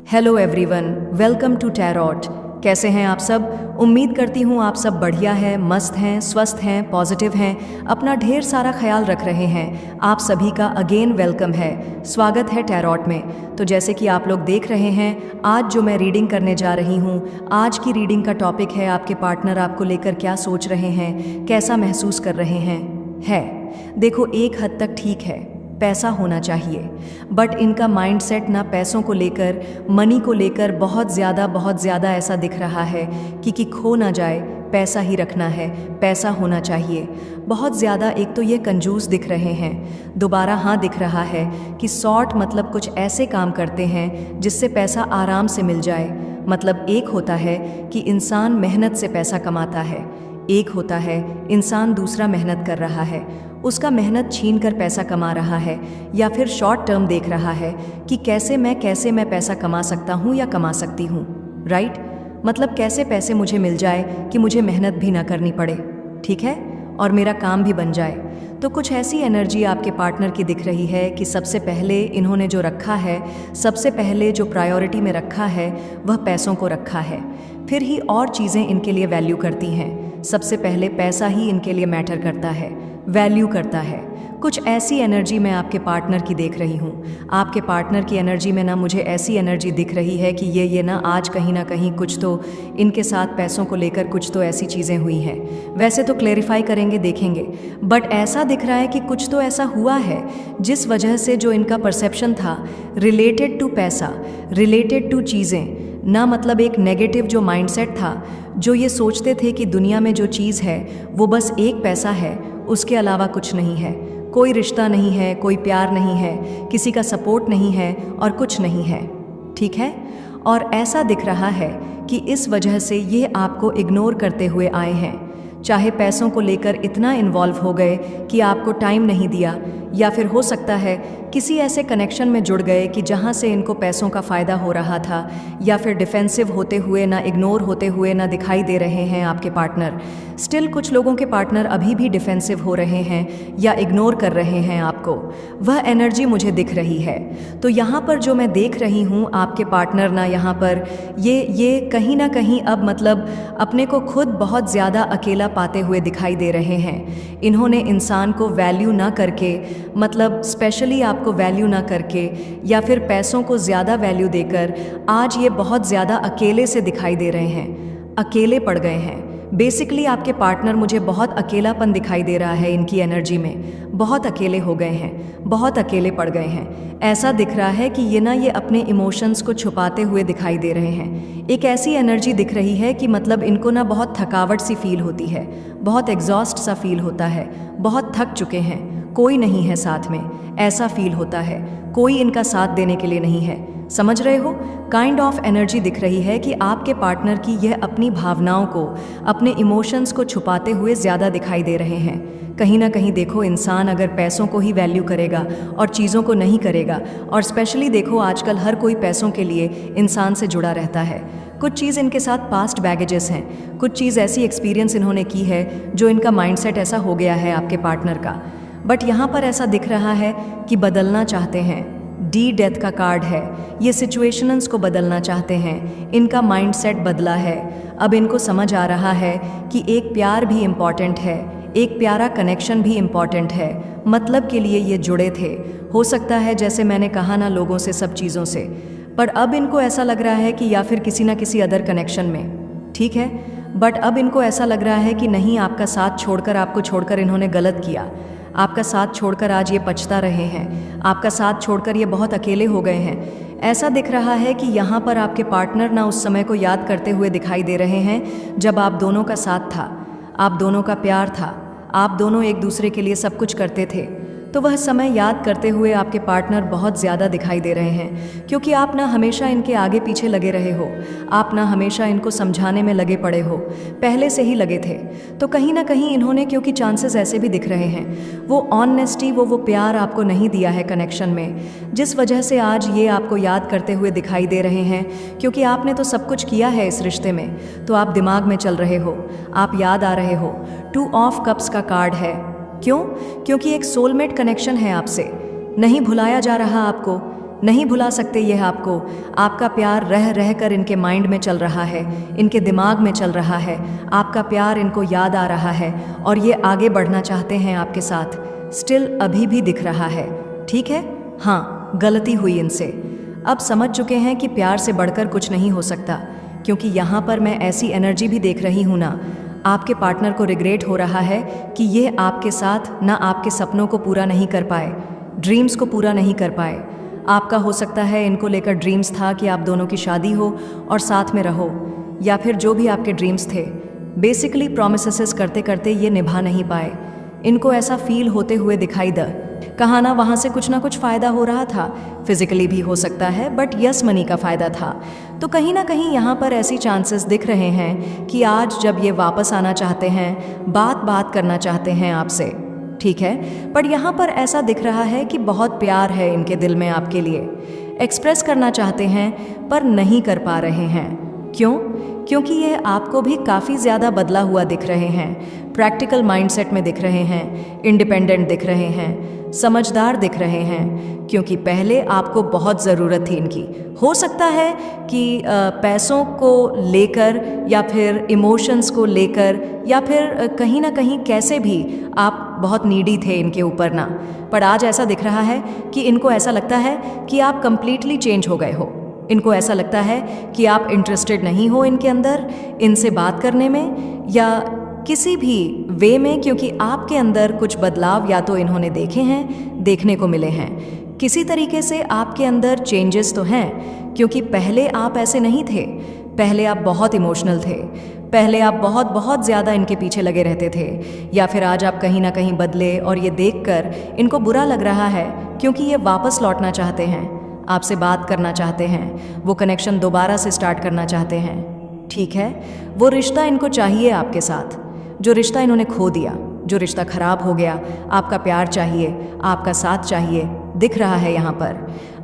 Hello everyone, welcome to tarot. कैसे हैं आप सब? उम्मीद करती हूँ आप सब बढ़िया हैं, मस्त हैं, स्वस्थ हैं, पॉजिटिव हैं, अपना ढेर सारा ख्याल रख रहे हैं। आप सभी का अगेन वेलकम है, स्वागत है टैरोट में। तो जैसे कि आप लोग देख रहे हैं, आज जो मैं रीडिंग करने जा रही हूँ, आज की रीडिंग का टॉपिक है आपके पार्टनर आपको लेकर क्या सोच रहे हैं, कैसा महसूस कर रहे हैं। देखो, एक हद तक ठीक है, पैसा होना चाहिए, बट इनका माइंडसेट ना पैसों को लेकर, मनी को लेकर बहुत ज़्यादा ऐसा दिख रहा है कि खो ना जाए, पैसा ही रखना है, पैसा होना चाहिए। बहुत ज़्यादा एक तो ये कंजूस दिख रहे हैं, दोबारा हाँ दिख रहा है कि सॉर्ट मतलब कुछ ऐसे काम करते हैं जिससे पैसा आराम से मिल जाए। मतलब एक होता है कि इंसान मेहनत से पैसा कमाता है, एक होता है इंसान दूसरा मेहनत कर रहा है, उसका मेहनत छीन कर पैसा कमा रहा है, या फिर शॉर्ट टर्म देख रहा है कि कैसे मैं पैसा कमा सकता हूँ या कमा सकती हूँ। राइट? मतलब कैसे पैसे मुझे मिल जाए कि मुझे मेहनत भी ना करनी पड़े, ठीक है, और मेरा काम भी बन जाए। तो कुछ ऐसी एनर्जी आपके पार्टनर की दिख रही है कि सबसे पहले इन्होंने जो रखा है, सबसे पहले जो प्रायोरिटी में रखा है वह पैसों को रखा है, फिर ही और चीज़ें इनके लिए वैल्यू करती हैं। सबसे पहले पैसा ही इनके लिए मैटर करता है, वैल्यू करता है। कुछ ऐसी एनर्जी मैं आपके पार्टनर की देख रही हूँ। आपके पार्टनर की एनर्जी में ना मुझे ऐसी एनर्जी दिख रही है कि ये ना आज कहीं ना कहीं कुछ तो इनके साथ पैसों को लेकर कुछ तो ऐसी चीज़ें हुई हैं। वैसे तो क्लेरिफाई करेंगे, देखेंगे, बट ऐसा दिख रहा है कि कुछ तो ऐसा हुआ है जिस वजह से जो इनका परसेप्शन था रिलेटेड टू पैसा, रिलेटेड टू चीज़ें, ना मतलब एक नेगेटिव जो माइंडसेट था, जो ये सोचते थे कि दुनिया में जो चीज़ है वो बस एक पैसा है, उसके अलावा कुछ नहीं है, कोई रिश्ता नहीं है, कोई प्यार नहीं है, किसी का सपोर्ट नहीं है और कुछ नहीं है, ठीक है। और ऐसा दिख रहा है कि इस वजह से ये आपको इग्नोर करते हुए आए हैं, चाहे पैसों को लेकर इतना इन्वॉल्व हो गए कि आपको टाइम नहीं दिया, या फिर हो सकता है किसी ऐसे कनेक्शन में जुड़ गए कि जहाँ से इनको पैसों का फ़ायदा हो रहा था, या फिर डिफेंसिव होते हुए, ना इग्नोर होते हुए ना दिखाई दे रहे हैं आपके पार्टनर। स्टिल कुछ लोगों के पार्टनर अभी भी डिफेंसिव हो रहे हैं या इग्नोर कर रहे हैं आपको, वह एनर्जी मुझे दिख रही है। तो यहाँ पर जो मैं देख रही हूँ आपके पार्टनर ना यहाँ पर ये कहीं ना कहीं अब मतलब अपने को खुद बहुत ज़्यादा अकेला पाते हुए दिखाई दे रहे हैं। इन्होंने इंसान को वैल्यू ना करके, मतलब स्पेशली आपको वैल्यू ना करके, या फिर पैसों को ज़्यादा वैल्यू देकर आज ये बहुत ज़्यादा अकेले से दिखाई दे रहे हैं, अकेले पड़ गए हैं। बेसिकली आपके पार्टनर मुझे बहुत अकेलापन दिखाई दे रहा है इनकी एनर्जी में, बहुत अकेले हो गए हैं, बहुत अकेले पड़ गए हैं। ऐसा दिख रहा है कि ये अपने इमोशंस को छुपाते हुए दिखाई दे रहे हैं। एक ऐसी एनर्जी दिख रही है कि मतलब इनको ना बहुत थकावट सी फील होती है, बहुत एग्जॉस्ट सा फील होता है, बहुत थक चुके हैं, कोई नहीं है साथ में, ऐसा फील होता है, कोई इनका साथ देने के लिए नहीं है। समझ रहे हो? काइंड ऑफ एनर्जी दिख रही है कि आपके पार्टनर की यह अपनी भावनाओं को, अपने इमोशंस को छुपाते हुए ज़्यादा दिखाई दे रहे हैं। कहीं ना कहीं देखो, इंसान अगर पैसों को ही वैल्यू करेगा और चीज़ों को नहीं करेगा, और स्पेशली देखो आजकल हर कोई पैसों के लिए इंसान से जुड़ा रहता है। कुछ चीज़ इनके साथ पास्ट बैगेजेस हैं, कुछ चीज़ ऐसी एक्सपीरियंस इन्होंने की है जो इनका माइंडसेट ऐसा हो गया है आपके पार्टनर का। बट यहाँ पर ऐसा दिख रहा है कि बदलना चाहते हैं। डी डेथ का कार्ड है, ये सिचुएशंस को बदलना चाहते हैं, इनका माइंडसेट बदला है। अब इनको समझ आ रहा है कि एक प्यार भी इम्पॉर्टेंट है, एक प्यारा कनेक्शन भी इम्पॉर्टेंट है, मतलब के लिए ये जुड़े थे। हो सकता है जैसे मैंने कहा ना, लोगों से, सब चीज़ों से, पर अब इनको ऐसा लग रहा है कि या फिर किसी ना किसी अदर कनेक्शन में, ठीक है, बट अब इनको ऐसा लग रहा है कि नहीं, आपका साथ छोड़कर, आपको छोड़कर इन्होंने गलत किया। आपका साथ छोड़कर आज ये पछता रहे हैं, आपका साथ छोड़कर ये बहुत अकेले हो गए हैं। ऐसा दिख रहा है कि यहाँ पर आपके पार्टनर ना उस समय को याद करते हुए दिखाई दे रहे हैं जब आप दोनों का साथ था, आप दोनों का प्यार था, आप दोनों एक दूसरे के लिए सब कुछ करते थे। तो वह समय याद करते हुए आपके पार्टनर बहुत ज़्यादा दिखाई दे रहे हैं, क्योंकि आप ना हमेशा इनके आगे पीछे लगे रहे हो, आप ना हमेशा इनको समझाने में लगे पड़े हो, पहले से ही लगे थे। तो कहीं ना कहीं इन्होंने, क्योंकि चांसेस ऐसे भी दिख रहे हैं, वो ऑनेस्टी, वो प्यार आपको नहीं दिया है कनेक्शन में, जिस वजह से आज ये आपको याद करते हुए दिखाई दे रहे हैं। क्योंकि आपने तो सब कुछ किया है इस रिश्ते में, तो आप दिमाग में चल रहे हो, आप याद आ रहे हो। 2 ऑफ कप्स का कार्ड है। क्यों? क्योंकि एक सोलमेट कनेक्शन है आपसे, नहीं भुलाया जा रहा आपको, नहीं भुला सकते ये आपको। आपका प्यार रह रह कर इनके माइंड में चल रहा है, इनके दिमाग में चल रहा है। आपका प्यार इनको याद आ रहा है और ये आगे बढ़ना चाहते हैं आपके साथ। स्टिल अभी भी दिख रहा है। ठीक है, हाँ, गलती हुई इनसे। अब समझ चुके हैं कि प्यार से बढ़कर कुछ नहीं हो सकता, क्योंकि यहाँ पर मैं ऐसी एनर्जी भी देख रही हूँ ना, आपके पार्टनर को रिग्रेट हो रहा है कि ये आपके साथ ना आपके सपनों को पूरा नहीं कर पाए, ड्रीम्स को पूरा नहीं कर पाए। आपका हो सकता है इनको लेकर ड्रीम्स था कि आप दोनों की शादी हो और साथ में रहो, या फिर जो भी आपके ड्रीम्स थे। बेसिकली प्रॉमिसेस करते करते ये निभा नहीं पाए। इनको ऐसा फील होते हुए दिखाई द कहा ना, वहाँ से कुछ ना कुछ फ़ायदा हो रहा था, फिजिकली भी हो सकता है, बट यस मनी का फ़ायदा था। तो कहीं ना कहीं यहाँ पर ऐसी चांसेस दिख रहे हैं कि आज जब ये वापस आना चाहते हैं, बात करना चाहते हैं आपसे, ठीक है, पर यहाँ पर ऐसा दिख रहा है कि बहुत प्यार है इनके दिल में आपके लिए। एक्सप्रेस करना चाहते हैं पर नहीं कर पा रहे हैं। क्यों? क्योंकि ये आपको भी काफ़ी ज़्यादा बदला हुआ दिख रहे हैं, प्रैक्टिकल माइंडसेट में दिख रहे हैं, इंडिपेंडेंट दिख रहे हैं, समझदार दिख रहे हैं, क्योंकि पहले आपको बहुत ज़रूरत थी इनकी। हो सकता है कि पैसों को लेकर या फिर इमोशंस को लेकर या फिर कहीं ना कहीं कैसे भी आप बहुत नीडी थे इनके ऊपर ना, पर आज ऐसा दिख रहा है कि इनको ऐसा लगता है कि आप कंप्लीटली चेंज हो गए हो। इनको ऐसा लगता है कि आप इंटरेस्टेड नहीं हो इनके अंदर, इनसे बात करने में या किसी भी वे में, क्योंकि आपके अंदर कुछ बदलाव या तो इन्होंने देखे हैं, देखने को मिले हैं। किसी तरीके से आपके अंदर चेंजेस तो हैं, क्योंकि पहले आप ऐसे नहीं थे। पहले आप बहुत इमोशनल थे, पहले आप बहुत बहुत ज़्यादा इनके पीछे लगे रहते थे, या फिर आज आप कहीं ना कहीं बदले और ये देखकर इनको बुरा लग रहा है, क्योंकि ये वापस लौटना चाहते हैं, आपसे बात करना चाहते हैं, वो कनेक्शन दोबारा से स्टार्ट करना चाहते हैं। ठीक है, वो रिश्ता इनको चाहिए आपके साथ, जो रिश्ता इन्होंने खो दिया, जो रिश्ता खराब हो गया। आपका प्यार चाहिए, आपका साथ चाहिए, दिख रहा है यहाँ पर।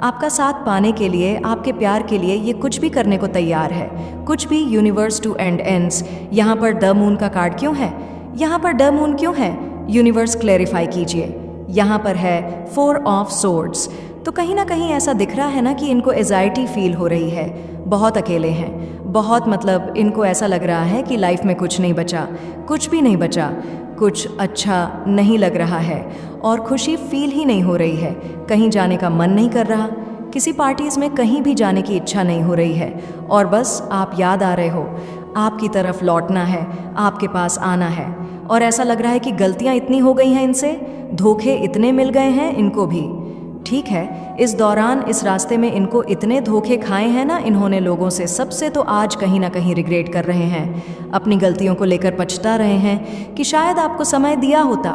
आपका साथ पाने के लिए, आपके प्यार के लिए ये कुछ भी करने को तैयार है, कुछ भी। Universe to end ends. यहाँ पर द मून का कार्ड क्यों है? यहाँ पर द मून क्यों है? यूनिवर्स क्लैरिफाई कीजिए। यहाँ पर है 4 ऑफ सोर्ड्स। तो कहीं ना कहीं ऐसा दिख रहा है ना कि इनको एजाइटी फील हो रही है, बहुत अकेले हैं, बहुत, मतलब इनको ऐसा लग रहा है कि लाइफ में कुछ नहीं बचा, कुछ भी नहीं बचा, कुछ अच्छा नहीं लग रहा है और खुशी फील ही नहीं हो रही है। कहीं जाने का मन नहीं कर रहा, किसी पार्टीज़ में कहीं भी जाने की इच्छा नहीं हो रही है, और बस आप याद आ रहे हो, आपकी तरफ लौटना है, आपके पास आना है। और ऐसा लग रहा है कि गलतियाँ इतनी हो गई हैं इनसे, धोखे इतने मिल गए हैं इनको भी। ठीक है, इस दौरान इस रास्ते में इनको इतने धोखे खाए हैं ना इन्होंने लोगों से, सबसे तो आज कहीं ना कहीं रिग्रेट कर रहे हैं, अपनी गलतियों को लेकर पछता रहे हैं कि शायद आपको समय दिया होता,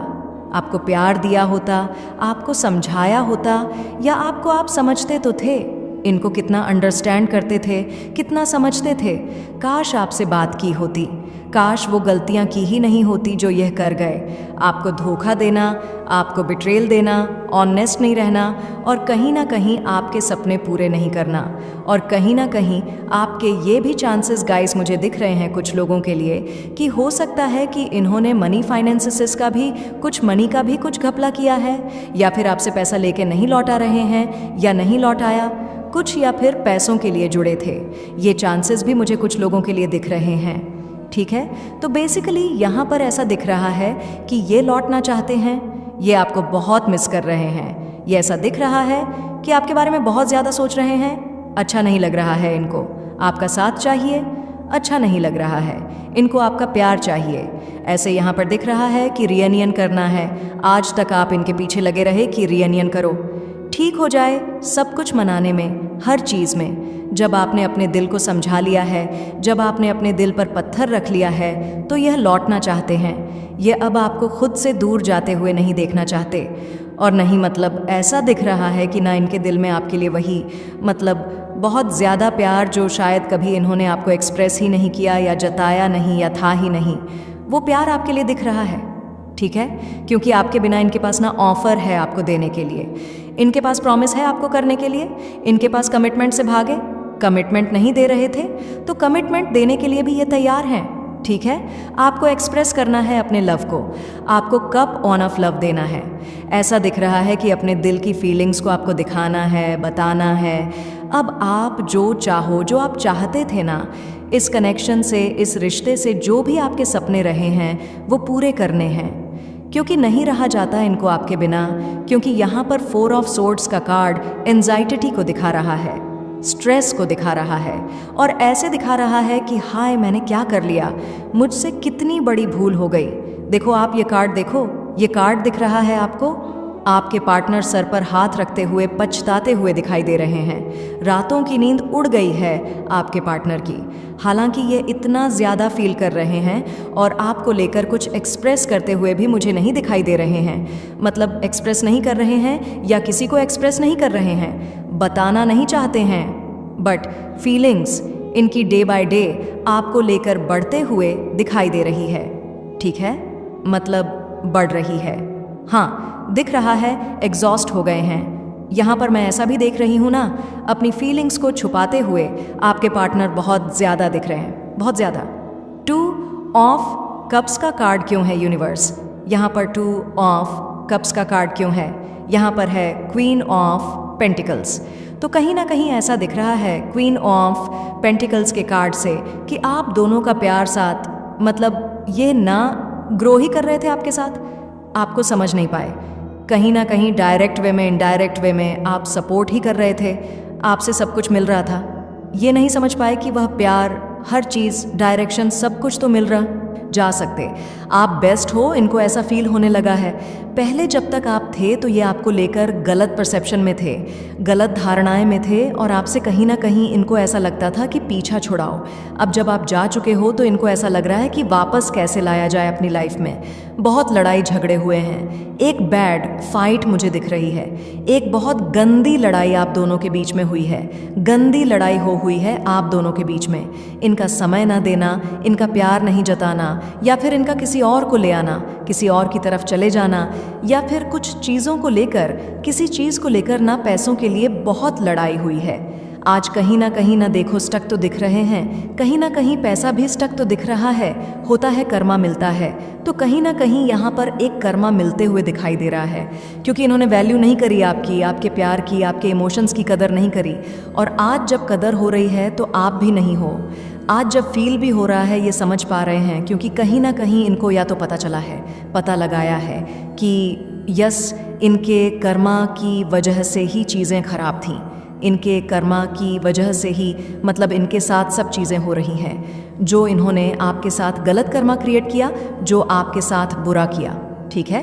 आपको प्यार दिया होता, आपको समझाया होता, या आपको आप समझते तो थे, इनको कितना अंडरस्टैंड करते थे, कितना समझते थे। काश आपसे बात की होती, काश वो गलतियां की ही नहीं होती जो यह कर गए। आपको धोखा देना, आपको बिट्रेल देना, ऑनेस्ट नहीं रहना, और कहीं ना कहीं आपके सपने पूरे नहीं करना। और कहीं ना कहीं आपके ये भी चांसेस गाइस मुझे दिख रहे हैं कुछ लोगों के लिए कि हो सकता है कि इन्होंने मनी फाइनेंसेस का भी, कुछ मनी का भी कुछ घपला किया है, या फिर आपसे पैसा लेके नहीं लौटा रहे हैं या नहीं लौटाया कुछ, या फिर पैसों के लिए जुड़े थे। ये चांसेस भी मुझे कुछ लोगों के लिए दिख रहे हैं। ठीक है, तो बेसिकली यहाँ पर ऐसा दिख रहा है कि ये लौटना चाहते हैं, ये आपको बहुत मिस कर रहे हैं। ये ऐसा दिख रहा है कि आपके बारे में बहुत ज़्यादा सोच रहे हैं, अच्छा नहीं लग रहा है इनको, आपका साथ चाहिए, अच्छा नहीं लग रहा है इनको, आपका प्यार चाहिए। ऐसे यहाँ पर दिख रहा है कि रियूनियन करना है, आज तक आप इनके पीछे लगे रहे कि रियूनियन करो, ठीक हो जाए सब कुछ मनाने में, हर चीज़ में। जब आपने अपने दिल को समझा लिया है, जब आपने अपने दिल पर पत्थर रख लिया है, तो यह लौटना चाहते हैं। ये अब आपको खुद से दूर जाते हुए नहीं देखना चाहते, और नहीं, मतलब ऐसा दिख रहा है कि ना इनके दिल में आपके लिए वही, मतलब बहुत ज़्यादा प्यार जो शायद कभी इन्होंने आपको एक्सप्रेस ही नहीं किया या जताया नहीं या था ही नहीं, वो प्यार आपके लिए दिख रहा है। ठीक है, क्योंकि आपके बिना इनके पास ना ऑफर है आपको देने के लिए, इनके पास प्रॉमिस है आपको करने के लिए, इनके पास कमिटमेंट से भागे, कमिटमेंट नहीं दे रहे थे तो कमिटमेंट देने के लिए भी ये तैयार हैं। ठीक है। आपको एक्सप्रेस करना है अपने लव को, आपको कप ऑन ऑफ लव देना है। ऐसा दिख रहा है कि अपने दिल की फीलिंग्स को आपको दिखाना है, बताना है। अब आप जो चाहो, जो आप चाहते थे ना, इस कनेक्शन से, इस रिश्ते से जो भी आपके सपने रहे हैं वो पूरे करने हैं, क्योंकि नहीं रहा जाता इनको आपके बिना। क्योंकि यहाँ पर 4 ऑफ सोर्ड्स का कार्ड एंजाइटी को दिखा रहा है, स्ट्रेस को दिखा रहा है, और ऐसे दिखा रहा है कि हाय मैंने क्या कर लिया, मुझसे कितनी बड़ी भूल हो गई। देखो आप ये कार्ड देखो, ये कार्ड दिख रहा है आपको। आपके पार्टनर सर पर हाथ रखते हुए पछताते हुए दिखाई दे रहे हैं। रातों की नींद उड़ गई है आपके पार्टनर की। हालांकि ये इतना ज़्यादा फील कर रहे हैं और आपको लेकर कुछ एक्सप्रेस करते हुए भी मुझे नहीं दिखाई दे रहे हैं। मतलब एक्सप्रेस नहीं कर रहे हैं या किसी को एक्सप्रेस नहीं कर रहे हैं, बताना नहीं चाहते हैं, बट फीलिंग्स इनकी डे बाय डे आपको लेकर बढ़ते हुए दिखाई दे रही है। ठीक है, मतलब बढ़ रही है। हाँ, दिख रहा है एग्जॉस्ट हो गए हैं। यहाँ पर मैं ऐसा भी देख रही हूँ ना, अपनी फीलिंग्स को छुपाते हुए आपके पार्टनर बहुत ज़्यादा दिख रहे हैं, बहुत ज़्यादा। 2 ऑफ कप्स का कार्ड क्यों है यूनिवर्स? यहाँ पर 2 ऑफ कप्स का कार्ड क्यों है? यहाँ पर है क्वीन ऑफ पेंटिकल्स। तो कहीं ना कहीं ऐसा दिख रहा है क्वीन ऑफ पेंटिकल्स के कार्ड से कि आप दोनों का प्यार साथ, मतलब ये ना ग्रो ही कर रहे थे आपके साथ, आपको समझ नहीं पाए। कहीं ना कहीं डायरेक्ट वे में, इनडायरेक्ट वे में आप सपोर्ट ही कर रहे थे, आपसे सब कुछ मिल रहा था। ये नहीं समझ पाए कि वह प्यार, हर चीज़, डायरेक्शन, सब कुछ तो मिल रहा जा सकते। आप बेस्ट हो, इनको ऐसा फील होने लगा है। पहले जब तक आप थे तो ये आपको लेकर गलत परसेप्शन में थे, गलत धारणाएं में थे, और आपसे कहीं ना कहीं इनको ऐसा लगता था कि पीछा छुड़ाओ। अब जब आप जा चुके हो तो इनको ऐसा लग रहा है कि वापस कैसे लाया जाए अपनी लाइफ में। बहुत लड़ाई झगड़े हुए हैं, एक बैड फाइट मुझे दिख रही है, एक बहुत गंदी लड़ाई आप दोनों के बीच में हुई है, गंदी लड़ाई हुई है आप दोनों के बीच में। इनका समय ना देना, इनका प्यार नहीं जताना, या फिर इनका किसी और को ले आना, किसी और की तरफ चले जाना, या फिर कुछ चीज़ों को लेकर, किसी चीज़ को लेकर ना पैसों के लिए बहुत लड़ाई हुई है। आज कहीं ना देखो स्टक तो दिख रहे हैं, कहीं ना कहीं पैसा भी स्टक तो दिख रहा है। होता है कर्मा मिलता है, तो कहीं ना कहीं यहाँ पर एक कर्मा मिलते हुए दिखाई दे रहा है, क्योंकि इन्होंने वैल्यू नहीं करी आपकी, आपके प्यार की, आपके इमोशंस की कदर नहीं करी। और आज जब कदर हो रही है तो आप भी नहीं हो। आज जब फील भी हो रहा है, ये समझ पा रहे हैं, क्योंकि कहीं ना कहीं इनको या तो पता चला है, पता लगाया है कि यस, इनके कर्मा की वजह से ही चीज़ें खराब थीं, इनके कर्मा की वजह से ही, मतलब इनके साथ सब चीज़ें हो रही हैं। जो इन्होंने आपके साथ गलत कर्मा क्रिएट किया, जो आपके साथ बुरा किया, ठीक है,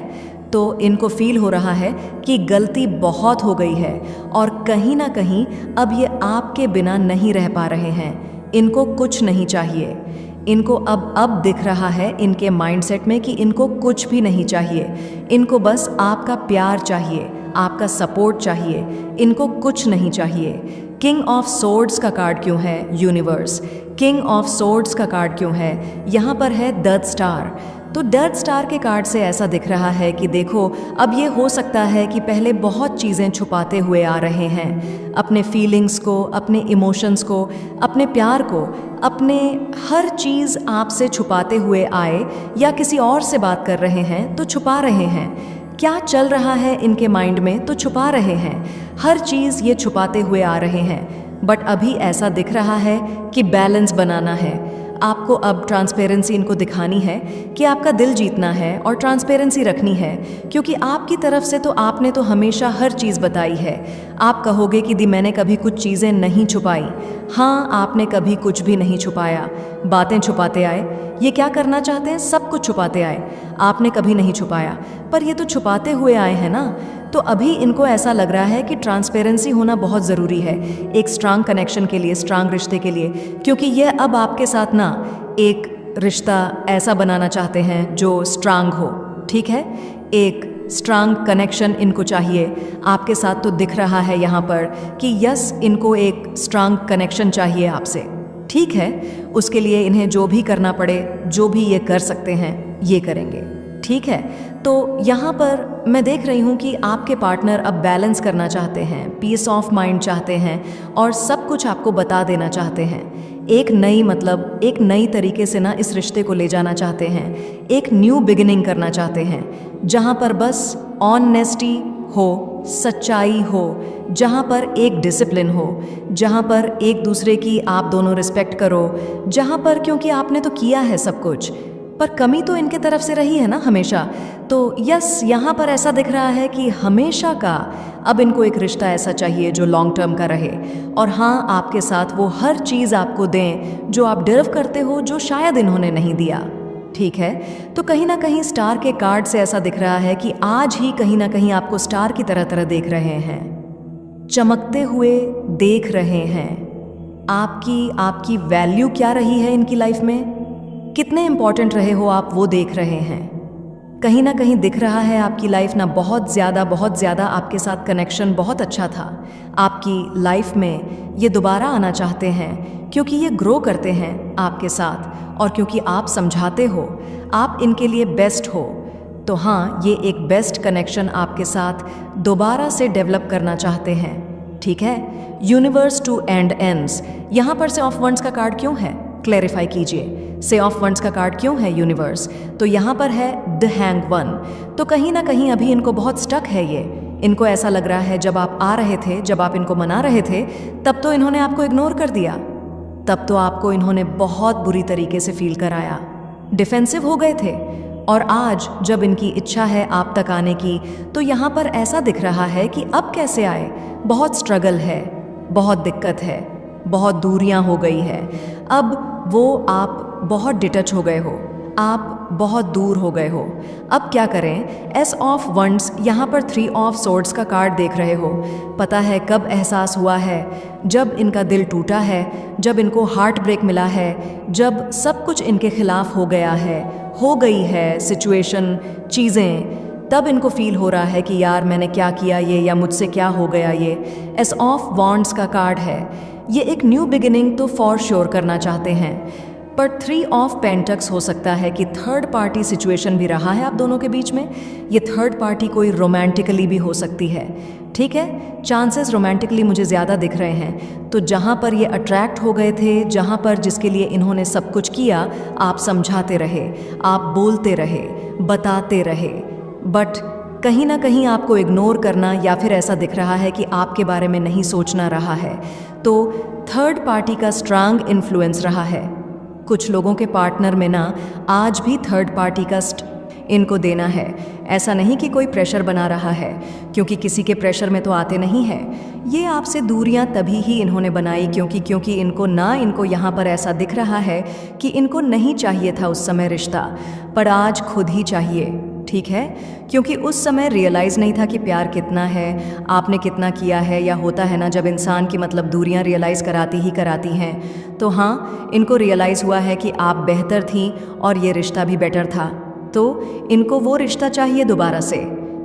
तो इनको फील हो रहा है कि गलती बहुत हो गई है और कहीं ना कहीं अब ये आपके बिना नहीं रह पा रहे हैं। इनको कुछ नहीं चाहिए, इनको अब दिख रहा है इनके माइंडसेट में कि इनको कुछ भी नहीं चाहिए, इनको बस आपका प्यार चाहिए, आपका सपोर्ट चाहिए, इनको कुछ नहीं चाहिए। किंग ऑफ सोर्ड्स का कार्ड क्यों है यूनिवर्स? किंग ऑफ सोर्ड्स का कार्ड क्यों है? यहाँ पर है डेथ स्टार। तो डेथ स्टार के कार्ड से ऐसा दिख रहा है कि देखो, अब ये हो सकता है कि पहले बहुत चीज़ें छुपाते हुए आ रहे हैं, अपने फीलिंग्स को, अपने इमोशंस को, अपने प्यार को, अपने हर चीज़ आपसे छुपाते हुए आए, या किसी और से बात कर रहे हैं तो छुपा रहे हैं। क्या चल रहा है इनके माइंड में तो छुपा रहे हैं, हर चीज़ ये छुपाते हुए आ रहे हैं। बट अभी ऐसा दिख रहा है कि बैलेंस बनाना है आपको। अब ट्रांसपेरेंसी इनको दिखानी है कि आपका दिल जीतना है और ट्रांसपेरेंसी रखनी है, क्योंकि आपकी तरफ से तो आपने तो हमेशा हर चीज़ बताई है। आप कहोगे कि दी मैंने कभी कुछ चीज़ें नहीं छुपाई। हाँ, आपने कभी कुछ भी नहीं छुपाया, बातें छुपाते आए। ये क्या करना चाहते हैं? सब कुछ छुपाते आए, आपने कभी नहीं छुपाया, पर ये तो छुपाते हुए आए हैं ना। तो अभी इनको ऐसा लग रहा है कि ट्रांसपेरेंसी होना बहुत ज़रूरी है एक स्ट्रांग कनेक्शन के लिए, स्ट्रांग रिश्ते के लिए, क्योंकि ये अब आपके साथ ना एक रिश्ता ऐसा बनाना चाहते हैं जो स्ट्रांग हो, ठीक है। एक स्ट्रांग कनेक्शन इनको चाहिए आपके साथ। तो दिख रहा है यहाँ पर कि यस, इनको एक स्ट्रांग कनेक्शन चाहिए आपसे, ठीक है। उसके लिए इन्हें जो भी करना पड़े, जो भी ये कर सकते हैं, ये करेंगे, ठीक है। तो यहाँ पर मैं देख रही हूँ कि आपके पार्टनर अब बैलेंस करना चाहते हैं, पीस ऑफ माइंड चाहते हैं, और सब कुछ आपको बता देना चाहते हैं। एक नई तरीके से ना इस रिश्ते को ले जाना चाहते हैं, एक न्यू बिगिनिंग करना चाहते हैं, जहाँ पर बस ऑनेस्टी हो, सच्चाई हो, जहाँ पर एक डिसिप्लिन हो, जहाँ पर एक दूसरे की आप दोनों रिस्पेक्ट करो, जहाँ पर, क्योंकि आपने तो किया है सब कुछ, पर कमी तो इनके तरफ से रही है ना हमेशा। तो यस, यहाँ पर ऐसा दिख रहा है कि हमेशा का अब इनको एक रिश्ता ऐसा चाहिए जो लॉन्ग टर्म का रहे, और हाँ, आपके साथ वो हर चीज़ आपको दें जो आप डिजर्व करते हो, जो शायद इन्होंने नहीं दिया। ठीक है, तो कहीं ना कहीं स्टार के कार्ड से ऐसा दिख रहा है कि आज ही कहीं ना कहीं आपको स्टार की तरह देख रहे हैं, चमकते हुए देख रहे हैं। आपकी वैल्यू क्या रही है इनकी लाइफ में, कितने इंपॉर्टेंट रहे हो आप, वो देख रहे हैं। कहीं ना कहीं दिख रहा है आपकी लाइफ ना बहुत ज़्यादा आपके साथ कनेक्शन बहुत अच्छा था। आपकी लाइफ में ये दोबारा आना चाहते हैं क्योंकि ये ग्रो करते हैं आपके साथ, और क्योंकि आप समझाते हो, आप इनके लिए बेस्ट हो। तो हाँ, ये एक बेस्ट कनेक्शन आपके साथ दोबारा से डेवलप करना चाहते हैं। ठीक है, यूनिवर्स टू एंड एंड्स, यहाँ पर से ऑफ वंड्स का कार्ड क्यों है, क्लैरिफाई कीजिए। से ऑफ वंड्स का कार्ड क्यों है यूनिवर्स, तो यहाँ पर है द हैंग वन। तो कहीं ना कहीं अभी इनको बहुत स्टक है ये, इनको ऐसा लग रहा है जब आप आ रहे थे, जब आप इनको मना रहे थे, तब तो इन्होंने आपको इग्नोर कर दिया, तब तो आपको इन्होंने बहुत बुरी तरीके से फील कराया, डिफेंसिव हो गए थे। और आज जब इनकी इच्छा है आप तक आने की, तो यहाँ पर ऐसा दिख रहा है कि अब कैसे आए, बहुत स्ट्रगल है, बहुत दिक्कत है, बहुत दूरियां हो गई है। अब वो आप बहुत डिटच हो गए हो, आप बहुत दूर हो गए हो। अब क्या करें, एस ऑफ वंड्स, यहाँ पर 3 ऑफ सोर्ड्स का कार्ड देख रहे हो। पता है कब एहसास हुआ है, जब इनका दिल टूटा है, जब इनको हार्ट ब्रेक मिला है, जब सब कुछ इनके खिलाफ हो गया है, हो गई है सिचुएशन, चीज़ें, तब इनको फील हो रहा है कि यार मैंने क्या किया ये, या मुझसे क्या हो गया ये। एस ऑफ वॉन्ड्स का कार्ड है, ये एक न्यू बिगिनिंग तो फॉर श्योर करना चाहते हैं, पर 3 ऑफ पेंटक्स हो सकता है कि थर्ड पार्टी सिचुएशन भी रहा है आप दोनों के बीच में। ये थर्ड पार्टी कोई रोमांटिकली भी हो सकती है। ठीक है, चांसेस रोमांटिकली मुझे ज़्यादा दिख रहे हैं। तो जहाँ पर ये अट्रैक्ट हो गए थे, जहाँ पर जिसके लिए इन्होंने सब कुछ किया, आप समझाते रहे, आप बोलते रहे, बताते रहे, बट कहीं ना कहीं आपको इग्नोर करना, या फिर ऐसा दिख रहा है कि आपके बारे में नहीं सोचना रहा है। तो थर्ड पार्टी का स्ट्रांग इन्फ्लुएंस रहा है। कुछ लोगों के पार्टनर में ना आज भी थर्ड पार्टी का इनको देना है। ऐसा नहीं कि कोई प्रेशर बना रहा है, क्योंकि किसी के प्रेशर में तो आते नहीं है। ये आपसे दूरियां तभी ही इन्होंने बनाई क्योंकि इनको यहाँ पर ऐसा दिख रहा है कि इनको नहीं चाहिए था उस समय रिश्ता, पर आज खुद ही चाहिए। ठीक है, क्योंकि उस समय रियलाइज़ नहीं था कि प्यार कितना है, आपने कितना किया है। या होता है ना, जब इंसान की दूरियां रियलाइज़ कराती हैं, तो हाँ, इनको रियलाइज़ हुआ है कि आप बेहतर थी और ये रिश्ता भी बेटर था, तो इनको वो रिश्ता चाहिए दोबारा से।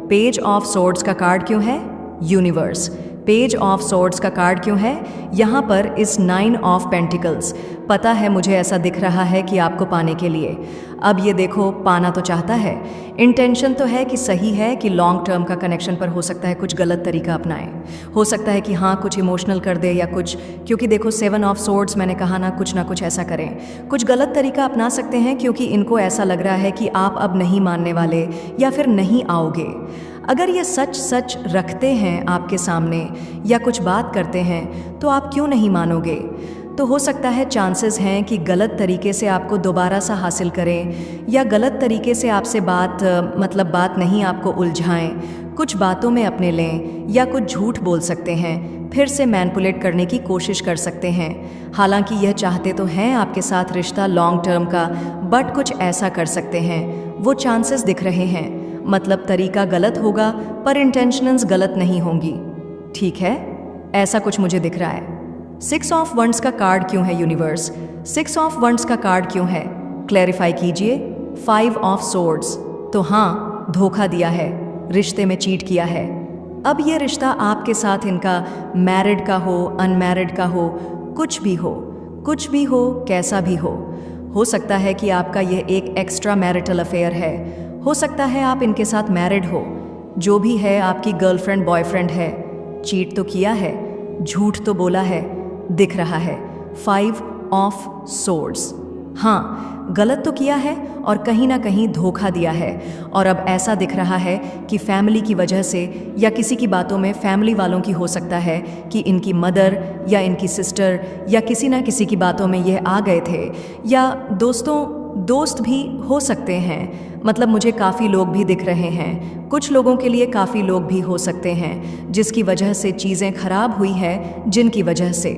पेज ऑफ सोर्ड्स का कार्ड क्यों है, यूनिवर्स। पेज ऑफ सोर्ड्स का कार्ड क्यों है, यहाँ पर इस 9 ऑफ पेंटिकल्स। पता है, मुझे ऐसा दिख रहा है कि आपको पाने के लिए, अब ये देखो, पाना तो चाहता है, इंटेंशन तो है कि सही है कि लॉन्ग टर्म का कनेक्शन, पर हो सकता है कुछ गलत तरीका अपनाए, हो सकता है कि हाँ कुछ इमोशनल कर दे या कुछ, क्योंकि देखो 7 ऑफ सोर्ड्स, मैंने कहा ना कुछ ऐसा करें, कुछ गलत तरीका अपना सकते हैं, क्योंकि इनको ऐसा लग रहा है कि आप अब नहीं मानने वाले या फिर नहीं आओगे। अगर ये सच रखते हैं आपके सामने या कुछ बात करते हैं, तो आप क्यों नहीं मानोगे। तो हो सकता है चांसेस हैं कि गलत तरीके से आपको दोबारा सा हासिल करें, या गलत तरीके से आपसे बात नहीं आपको उलझाएं, कुछ बातों में अपने लें, या कुछ झूठ बोल सकते हैं, फिर से मैनिपुलेट करने की कोशिश कर सकते हैं। हालांकि यह चाहते तो हैं आपके साथ रिश्ता लॉन्ग टर्म का, बट कुछ ऐसा कर सकते हैं, वो चांसेस दिख रहे हैं। तरीका गलत होगा, पर इंटेंशंस गलत नहीं होंगी। ठीक है, ऐसा कुछ मुझे दिख रहा है। 6 ऑफ वंड्स का कार्ड क्यों है यूनिवर्स, 6 ऑफ वंड्स का कार्ड क्यों है, क्लैरिफाई कीजिए। 5 ऑफ सोर्ड्स, तो हाँ, धोखा दिया है, रिश्ते में चीट किया है। अब ये रिश्ता आपके साथ इनका मैरिड का हो, अनमैरिड का हो, कुछ भी हो, कैसा भी हो सकता है कि आपका ये एक एक्स्ट्रा मैरिटल अफेयर है, हो सकता है आप इनके साथ मैरिड हो, जो भी है आपकी गर्लफ्रेंड बॉयफ्रेंड है, चीट तो किया है, झूठ तो बोला है, दिख रहा है। 5 ऑफ सोर्ड्स। हाँ, गलत तो किया है और कहीं ना कहीं धोखा दिया है, और अब ऐसा दिख रहा है कि फैमिली की वजह से या किसी की बातों में, फैमिली वालों की हो सकता है कि इनकी मदर या इनकी सिस्टर या किसी ना किसी की बातों में ये आ गए थे, या दोस्त भी हो सकते हैं। मतलब मुझे काफ़ी लोग भी दिख रहे हैं, कुछ लोगों के लिए काफ़ी लोग भी हो सकते हैं जिसकी वजह से चीज़ें खराब हुई है, जिनकी वजह से,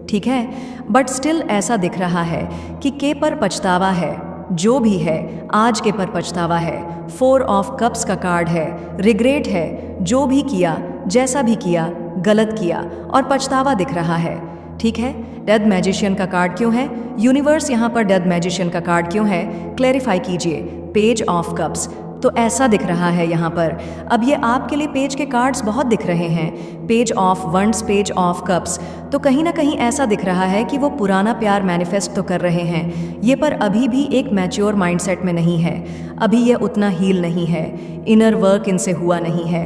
ठीक है। बट स्टिल ऐसा दिख रहा है कि के पर पछतावा है, जो भी है आज के पर पछतावा है। 4 ऑफ कप्स का कार्ड है, रिग्रेट है, जो भी किया, जैसा भी किया, गलत किया और पछतावा दिख रहा है, ठीक है। डेथ मैजिशियन का कार्ड क्यों है? यूनिवर्स यहाँ पर डेथ मैजिशियन का कार्ड क्यों है? क्लैरिफाई कीजिए। पेज ऑफ कप्स, तो ऐसा दिख रहा है यहाँ पर। अब ये आपके लिए पेज के कार्ड्स बहुत दिख रहे हैं, page of wands, page of cups. तो कहीं ना कहीं ऐसा दिख रहा है कि वो पुराना प्यार मैनिफेस्ट तो कर रहे हैं ये, पर अभी भी एक मैच्योर माइंडसेट में नहीं है, अभी ये उतना हील नहीं है, इनर वर्क इनसे हुआ नहीं है।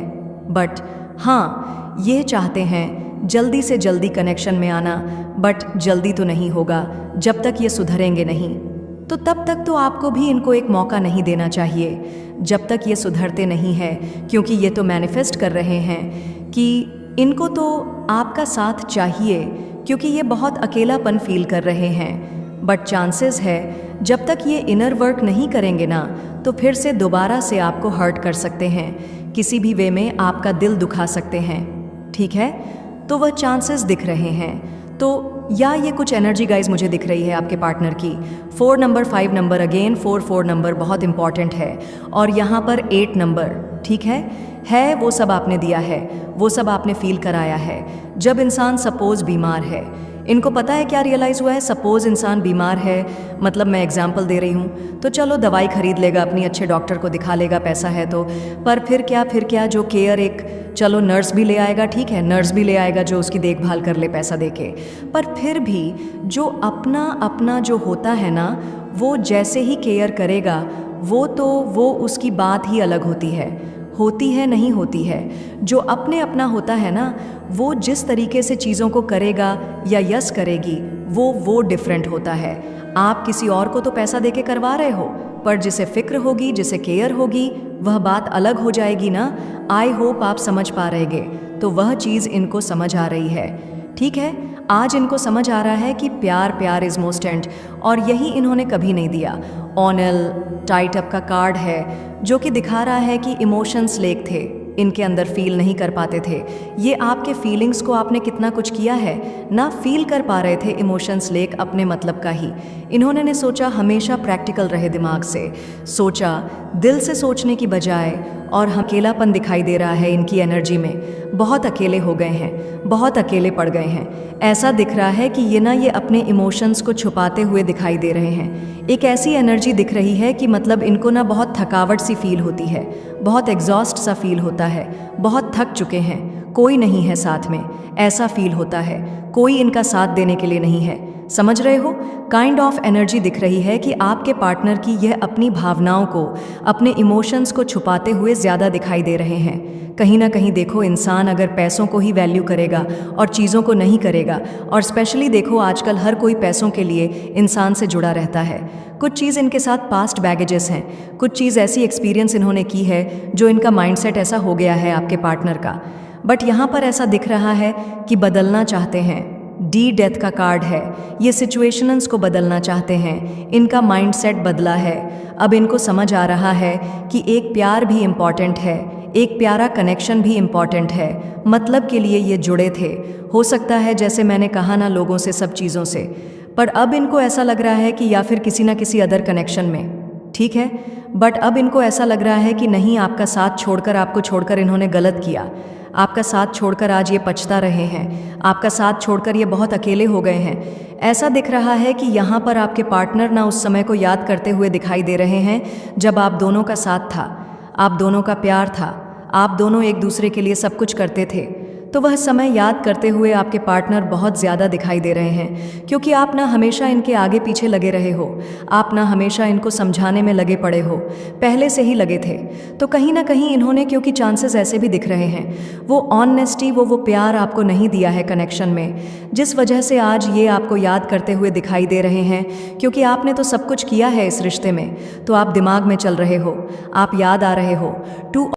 बट हाँ, ये चाहते हैं जल्दी से जल्दी कनेक्शन में आना, बट जल्दी तो नहीं होगा जब तक ये सुधरेंगे नहीं। तो तब तक तो आपको भी इनको एक मौका नहीं देना चाहिए जब तक ये सुधरते नहीं हैं, क्योंकि ये तो मैनिफेस्ट कर रहे हैं कि इनको तो आपका साथ चाहिए, क्योंकि ये बहुत अकेलापन फील कर रहे हैं। बट चांसेस है जब तक ये इनर वर्क नहीं करेंगे ना, तो फिर से दोबारा से आपको हर्ट कर सकते हैं, किसी भी वे में आपका दिल दुखा सकते हैं, ठीक है। तो वह चांसेस दिख रहे हैं। तो या ये कुछ एनर्जी गाइज मुझे दिख रही है आपके पार्टनर की। 4 नंबर, 5 नंबर, अगेन 4 नंबर बहुत इंपॉर्टेंट है, और यहाँ पर 8 नंबर, ठीक है वो सब आपने दिया है, वो सब आपने फील कराया है। जब इंसान सपोज बीमार है, इनको पता है क्या रियलाइज़ हुआ है, सपोज इंसान बीमार है, मतलब मैं एग्जाम्पल दे रही हूँ, तो चलो दवाई खरीद लेगा, अपनी अच्छे डॉक्टर को दिखा लेगा, पैसा है तो। पर फिर क्या जो केयर, एक चलो नर्स भी ले आएगा, ठीक है, नर्स भी ले आएगा जो उसकी देखभाल कर ले पैसा देके। पर फिर भी जो अपना जो होता है ना, वो जैसे ही केयर करेगा, वो उसकी बात ही अलग होती है नहीं होती है। जो अपना होता है ना, वो जिस तरीके से चीज़ों को करेगा या यस करेगी, वो डिफरेंट होता है। आप किसी और को तो पैसा देके करवा रहे हो, पर जिसे फिक्र होगी, जिसे केयर होगी, वह बात अलग हो जाएगी ना। आई होप आप समझ पा रहेंगे। तो वह चीज़ इनको समझ आ रही है, ठीक है। आज इनको समझ आ रहा है कि प्यार इज़ मोस्ट एंड, और यही इन्होंने कभी नहीं दिया। ऑनल टाइट अप का कार्ड है, जो कि दिखा रहा है कि इमोशंस लेक थे, इनके अंदर फील नहीं कर पाते थे। ये आपके फीलिंग्स को आपने कितना कुछ किया है ना, फील कर पा रहे थे इमोशंस लेक अपने मतलब का ही। इन्होंने सोचा हमेशा प्रैक्टिकल रहे, दिमाग से सोचा, दिल से सोचने की बजाय, और अकेलापन दिखाई दे रहा है इनकी एनर्जी में। बहुत अकेले हो गए हैं, बहुत अकेले पड़ गए हैं। ऐसा दिख रहा है कि ये अपने इमोशंस को छुपाते हुए दिखाई दे रहे हैं। एक ऐसी एनर्जी दिख रही है कि मतलब इनको ना बहुत थकावट सी फील होती है, बहुत एग्जॉस्ट सा फील होता है, बहुत थक चुके हैं, कोई नहीं है साथ में, ऐसा फील होता है, कोई इनका साथ देने के लिए नहीं है। समझ रहे हो? काइंड ऑफ एनर्जी दिख रही है कि आपके पार्टनर की यह अपनी भावनाओं को, अपने इमोशंस को छुपाते हुए ज़्यादा दिखाई दे रहे हैं। कहीं ना कहीं देखो, इंसान अगर पैसों को ही वैल्यू करेगा और चीज़ों को नहीं करेगा, और स्पेशली देखो आजकल हर कोई पैसों के लिए इंसान से जुड़ा रहता है। कुछ चीज़ इनके साथ पास्ट बैगेजेस हैं, कुछ चीज़ ऐसी एक्सपीरियंस इन्होंने की है जो इनका माइंडसेट ऐसा हो गया है आपके पार्टनर का। बट यहाँ पर ऐसा दिख रहा है कि बदलना चाहते हैं। डी डेथ का कार्ड है, ये सिचुएशंस को बदलना चाहते हैं, इनका माइंडसेट बदला है। अब इनको समझ आ रहा है कि एक प्यार भी इम्पॉर्टेंट है, एक प्यारा कनेक्शन भी इम्पॉर्टेंट है, मतलब के लिए ये जुड़े थे। हो सकता है जैसे मैंने कहा ना, लोगों से, सब चीज़ों से, पर अब इनको ऐसा लग रहा है कि या फिर किसी ना किसी अदर कनेक्शन में, ठीक है। बट अब इनको ऐसा लग रहा है कि नहीं, आपका साथ छोड़कर, आपको छोड़कर इन्होंने गलत किया। आपका साथ छोड़कर आज ये पछता रहे हैं, आपका साथ छोड़कर ये बहुत अकेले हो गए हैं। ऐसा दिख रहा है कि यहाँ पर आपके पार्टनर ना उस समय को याद करते हुए दिखाई दे रहे हैं जब आप दोनों का साथ था, आप दोनों का प्यार था, आप दोनों एक दूसरे के लिए सब कुछ करते थे। तो वह समय याद करते हुए आपके पार्टनर बहुत ज़्यादा दिखाई दे रहे हैं, क्योंकि आप ना हमेशा इनके आगे पीछे लगे रहे हो, आप ना हमेशा इनको समझाने में लगे पड़े हो, पहले से ही लगे थे। तो कहीं ना कहीं इन्होंने, क्योंकि चांसेस ऐसे भी दिख रहे हैं, वो ऑनेस्टी, वो प्यार आपको नहीं दिया है कनेक्शन में, जिस वजह से आज ये आपको याद करते हुए दिखाई दे रहे हैं। क्योंकि आपने तो सब कुछ किया है इस रिश्ते में, तो आप दिमाग में चल रहे हो, आप याद आ रहे हो। टू